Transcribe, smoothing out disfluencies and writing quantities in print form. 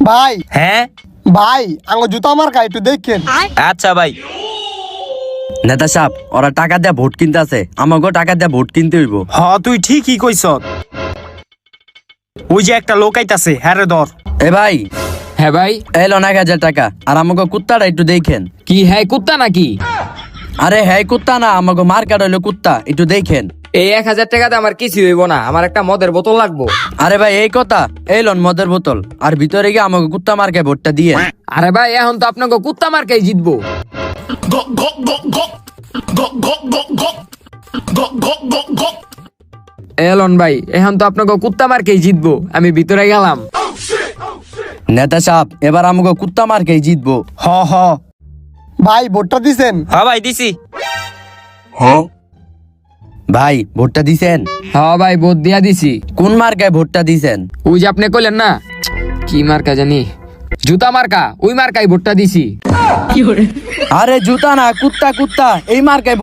ভাই হ্যাঁ ভাই আঙ্গো জুতা মার্কা একটু দেখেন। আচ্ছা ভাই। নেতা সাহেব ওরা টাকা দেয়া ভোট কিনতে আছে, আমাকেও টাকা দেয়া ভোট কিনতে হইব। হ তুই ঠিকই কইছ। ওই যে একটা লোক আইতাছে, হ্যাঁ রে ধর। এ ভাই হ্যাঁ ভাই। এলো 1,000 টাকা, আর আমাকে কুত্তাটা একটু দেখেন। কি হ্যাঁ কুত্তা নাকি? আরে হ্যাঁ কুত্তা না, আমাকে মার্কাট হইলো কুত্তা, একটু দেখেন। এই 1000 টাকাতে আমার কিছু হইব না, আমার একটা মদের বোতল লাগবো। আরে ভাই এই কথা, এলন মদের বোতল, আর ভিতরে গিয়ে আমাকে কুত্তা মার্কায় ভোটটা দিয়ে। আরে ভাই এখন তো আপনাকে কুত্তা মার্কাই জিতবো। এলন ভাই এখন তো আপনাকে কুত্তা মার্কেই জিতবো, আমি ভিতরে গেলাম। নেতা সাহেব এবার আমাকে কুত্তা মার্কাই জিতবো। হ হ ভাই ভোটটা দিছেন? হ ভাই দিছি। ভাই ভোটটা দিছেন? হ্যাঁ ভাই ভোট দিয়া দিছি। কোন মার্কায় ভোটটা দিছেন? ওই যে আপনি কইলেন না কি মার্কা জানি, জুতা মার্কা, ওই মার্কাই ভোটটা দিছি। আরে জুতা না, কুত্তা কুত্তা, এই মার্কায়